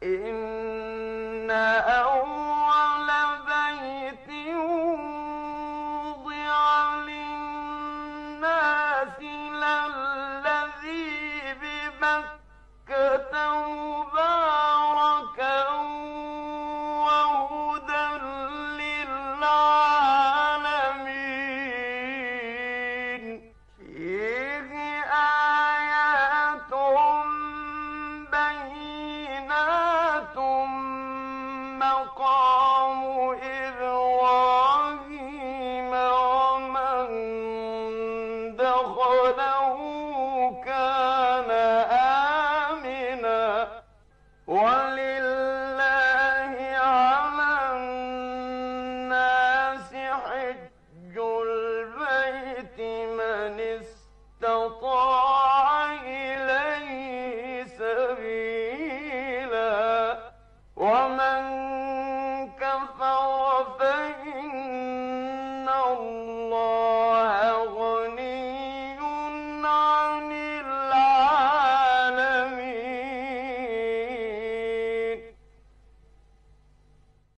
إن أول بيت وضع للناس للذي ببكة مباركا وهدى للعالمين فيه آيات بينات مقام إبراهيم ومن دخله كان آمنا ولله